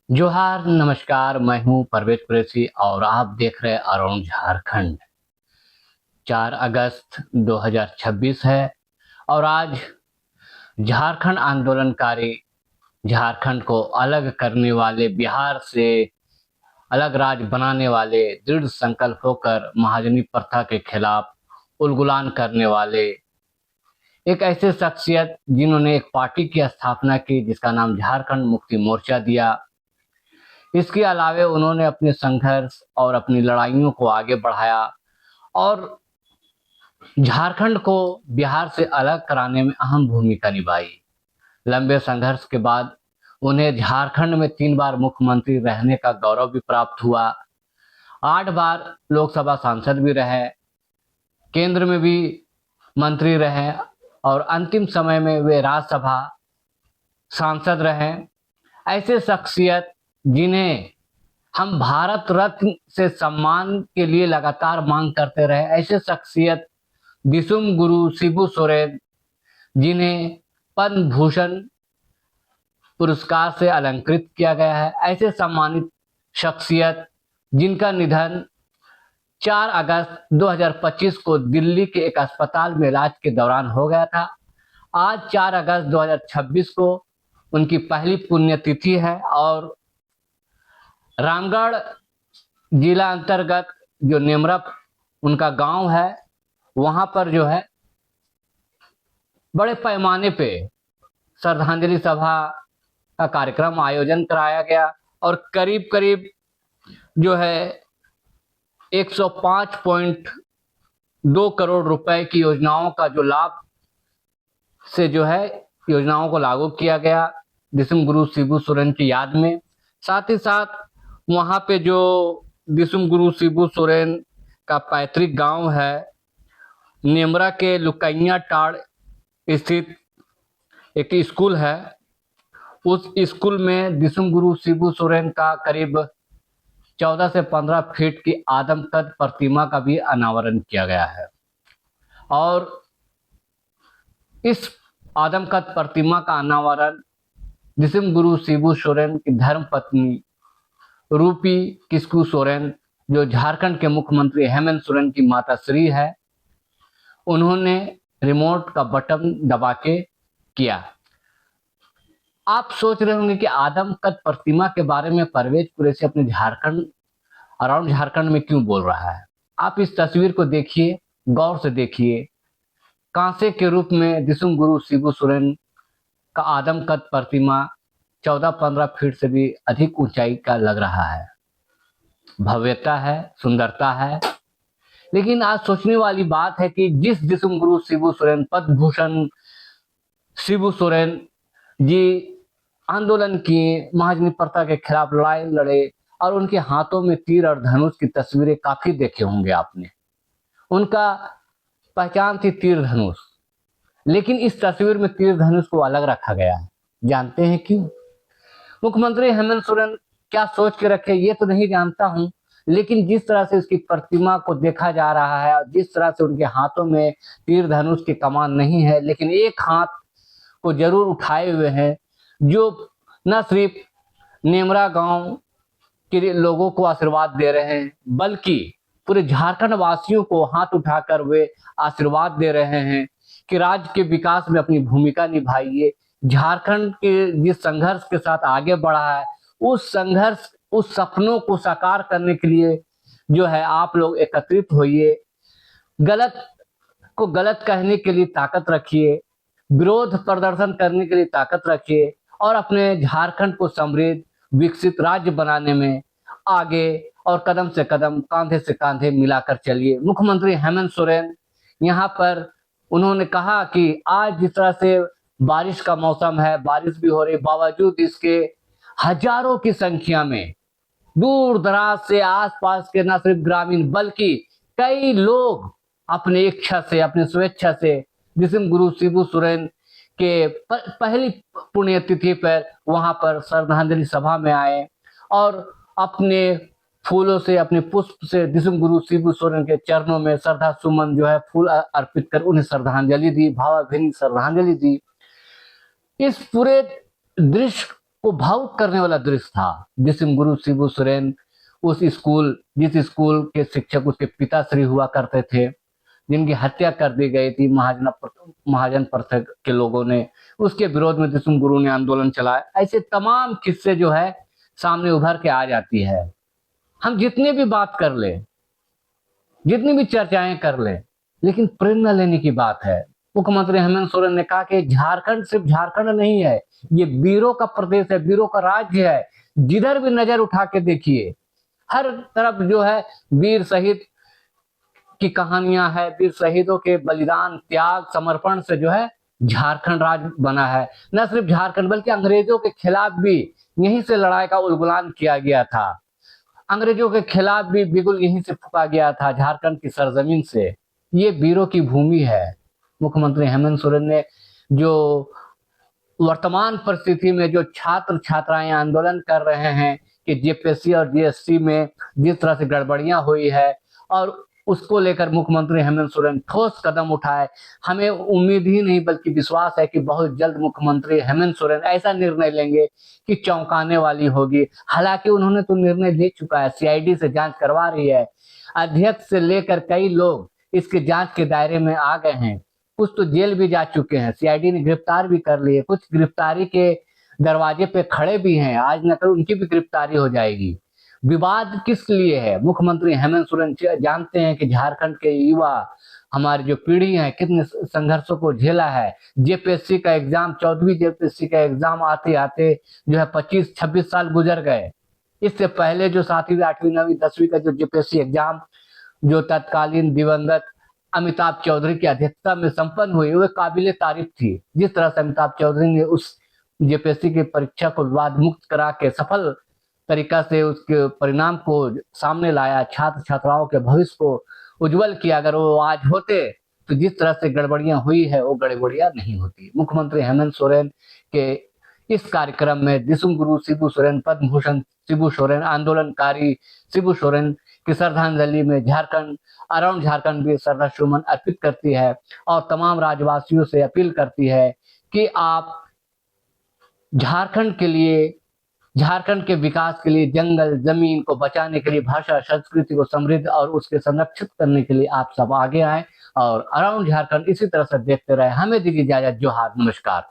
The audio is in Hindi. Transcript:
जोहार नमस्कार। मैं हूं परवेज कुरैशी और आप देख रहे हैं अराउंड झारखंड। 4 अगस्त 2026 है और आज झारखंड आंदोलनकारी, झारखंड को अलग करने वाले, बिहार से अलग राज्य बनाने वाले दृढ़ संकल्प होकर महाजनी प्रथा के खिलाफ उलगुलान करने वाले एक ऐसे शख्सियत जिन्होंने एक पार्टी की स्थापना की जिसका नाम झारखंड मुक्ति मोर्चा दिया। इसके अलावे उन्होंने अपने संघर्ष और अपनी लड़ाइयों को आगे बढ़ाया और झारखंड को बिहार से अलग कराने में अहम भूमिका निभाई। लंबे संघर्ष के बाद उन्हें झारखंड में 3 बार मुख्यमंत्री रहने का गौरव भी प्राप्त हुआ। 8 बार लोकसभा सांसद भी रहे, केंद्र में भी मंत्री रहे और अंतिम समय में वे राज्यसभा सांसद रहे। ऐसे शख्सियत जिन्हें हम भारत रत्न से सम्मान के लिए लगातार मांग करते रहे, ऐसे शख्सियत दिसुम गुरु शिबू सोरेन, जिन्हें पद्म भूषण पुरस्कार से अलंकृत किया गया है, ऐसे सम्मानित शख्सियत जिनका निधन 4 अगस्त 2025 को दिल्ली के एक अस्पताल में इलाज के दौरान हो गया था। आज 4 अगस्त 2026 को उनकी पहली पुण्यतिथि है और रामगढ़ जिला अंतर्गत जो नेमरा उनका गांव है, वहां पर जो है बड़े पैमाने पे श्रद्धांजलि सभा का कार्यक्रम आयोजन कराया गया और करीब करीब जो है 105.2 करोड़ रुपए की योजनाओं का जो लाभ से जो है योजनाओं को लागू किया गया दिसुम गुरु शिबू सोरेन की याद में। साथ ही साथ वहां पे जो दिसुम गुरु शिबू सोरेन का पैतृक गांव है, नेमरा के लुकैया टाड़ स्थित एक स्कूल है, उस स्कूल में दिसुम गुरु शिबू सोरेन का करीब 14 से 15 फीट की आदमकद प्रतिमा का भी अनावरण किया गया है और इस आदमकद प्रतिमा का अनावरण दिसुम गुरु शिबू सोरेन की धर्म पत्नी रूपी किस्कू सोरेन, जो झारखंड के मुख्यमंत्री हेमंत सोरेन की माता श्री है, उन्होंने रिमोट का बटन दबा के किया। आप सोच रहे होंगे कि आदमकद प्रतिमा के बारे में परवेज कुरैशी अपने झारखंड, अराउंड झारखंड में क्यों बोल रहा है। आप इस तस्वीर को देखिए, गौर से देखिए। कांसे के रूप में दिसुम गुरु शिबू सोरेन का आदमकद प्रतिमा 14-15 फीट से भी अधिक ऊंचाई का लग रहा है। भव्यता है, सुंदरता है। लेकिन आज सोचने वाली बात है कि जिस दिसुम गुरु शिबू सोरेन, पद्म भूषण शिबू सोरेन जी आंदोलन किए, महाजनी प्रथा के खिलाफ लड़ाई लड़े और उनके हाथों में तीर और धनुष की तस्वीरें काफी देखे होंगे आपने। उनका पहचान थी तीर धनुष, लेकिन इस तस्वीर में तीर धनुष को अलग रखा गया है। जानते हैं क्यों? मुख्यमंत्री हेमंत सोरेन क्या सोच के रखे ये तो नहीं जानता हूं, लेकिन जिस तरह से उसकी प्रतिमा को देखा जा रहा है और जिस तरह से उनके हाथों में तीर धनुष की कमान नहीं है, लेकिन एक हाथ को जरूर उठाए हुए हैं, जो न सिर्फ नेमरा गांव के लोगों को आशीर्वाद दे रहे हैं, बल्कि पूरे झारखंड वासियों को हाथ उठाकर वे आशीर्वाद दे रहे हैं कि राज्य के विकास में अपनी भूमिका निभाइए। झारखंड के जिस संघर्ष के साथ आगे बढ़ा है, उस संघर्ष, उस सपनों को साकार करने के लिए जो है आप लोग एकत्रित होइए। गलत को गलत कहने के लिए ताकत रखिए, विरोध प्रदर्शन करने के लिए ताकत रखिए और अपने झारखंड को समृद्ध, विकसित राज्य बनाने में आगे और कदम से कदम, कांधे से कांधे मिलाकर चलिए। मुख्यमंत्री हेमंत सोरेन यहाँ पर उन्होंने कहा कि आज जिस तरह से बारिश का मौसम है, बारिश भी हो रही, बावजूद इसके हजारों की संख्या में दूर दराज से, आसपास के न सिर्फ ग्रामीण बल्कि कई लोग अपनी इच्छा से, अपनी स्वेच्छा से दिसुम गुरु शिबू सोरेन के पहली पुण्यतिथि पर वहां पर श्रद्धांजलि सभा में आए और अपने फूलों से, अपने पुष्प से दिसुम गुरु शिबू सोरेन के चरणों में श्रद्धा सुमन जो है फूल अर्पित कर उन्हें श्रद्धांजलि दी, भावभीनी श्रद्धांजलि दी। इस पूरे दृश्य वो भावुक करने वाला दृश्य था। जिसम गुरु शिबू सोरेन जिस स्कूल के शिक्षक उसके पिताश्री हुआ करते थे, जिनकी हत्या कर दी गई थी महाजन प्रथा के लोगों ने, उसके विरोध में जिसम गुरु ने आंदोलन चलाया। ऐसे तमाम किस्से जो है सामने उभर के आ जाती है। हम जितनी भी बात कर ले, जितनी भी चर्चाएं कर ले, लेकिन प्रेरणा लेने की बात है। मुख्यमंत्री हेमंत सोरेन ने कहा कि झारखंड सिर्फ झारखंड नहीं है, ये वीरों का प्रदेश है, वीरों का राज्य है। जिधर भी नजर उठा के देखिए, हर तरफ जो है वीर शहीद की कहानियां है, वीर शहीदों के बलिदान, त्याग, समर्पण से जो है झारखंड राज्य बना है। न सिर्फ झारखंड बल्कि अंग्रेजों के खिलाफ भी यहीं से लड़ाई का उलगुलान किया गया था। अंग्रेजों के खिलाफ भी बिगुल यहीं से फूका गया था, झारखंड की सरजमीन से। ये वीरों की भूमि है। मुख्यमंत्री हेमंत सोरेन ने जो वर्तमान परिस्थिति में जो छात्र छात्राएं आंदोलन कर रहे हैं कि जेपीएससी और जीएसटी में जिस तरह से गड़बड़ियां हुई है, और उसको लेकर मुख्यमंत्री हेमंत सोरेन ठोस कदम उठाए। हमें उम्मीद ही नहीं बल्कि विश्वास है कि बहुत जल्द मुख्यमंत्री हेमंत सोरेन ऐसा निर्णय लेंगे कि चौंकाने वाली होगी। हालांकि उन्होंने तो निर्णय ले चुका है, सीआईडी से जांच करवा रही है। अध्यक्ष से लेकर कई लोग इसके जांच के दायरे में आ गए हैं, कुछ तो जेल भी जा चुके हैं, सीआईडी ने गिरफ्तार भी कर लिए, कुछ गिरफ्तारी के दरवाजे पे खड़े भी हैं, आज न तो उनकी भी गिरफ्तारी हो जाएगी। विवाद किस लिए है? मुख्यमंत्री हेमंत सोरेन जानते हैं कि झारखंड के युवा, हमारी जो पीढ़ी है, कितने संघर्षों को झेला है। जेपीएससी का एग्जाम, 14वीं जेपीएससी का एग्जाम आते आते जो है 25-26 साल गुजर गए। इससे पहले जो 7वीं 8वीं 9वीं 10वीं का जो जेपीएससी एग्जाम जो तत्कालीन दिवंगत अमिताभ चौधरी की अध्यक्षता में संपन्न हुई, वह काबिले तारीफ थी। जिस तरह से अमिताभ चौधरी ने उस जेपीएससी की परीक्षा को विवाद मुक्त करा के सफल तरीका से उसके परिणाम को सामने लाया, छात्र छात्राओं के भविष्य को उज्जवल किया, अगर वो आज होते तो जिस तरह से गड़बड़ियां हुई है वो गड़बड़ियां नहीं होती। मुख्यमंत्री हेमंत सोरेन के इस कार्यक्रम में जिसम गुरु शिबू सोरेन, पद्म भूषण शिबू सोरेन, आंदोलनकारी शिबू सोरेन की श्रद्धांजलि में झारखंड, अराउंड झारखंड भी श्रद्धा सुमन अर्पित करती है और तमाम राज्यवासियों से अपील करती है कि आप झारखंड के लिए, झारखंड के विकास के लिए, जंगल जमीन को बचाने के लिए, भाषा संस्कृति को समृद्ध और उसके संरक्षित करने के लिए आप सब आगे आए और अराउंड झारखंड इसी तरह से देखते रहे। हमें दीजिए इजाजत। जोहार, नमस्कार।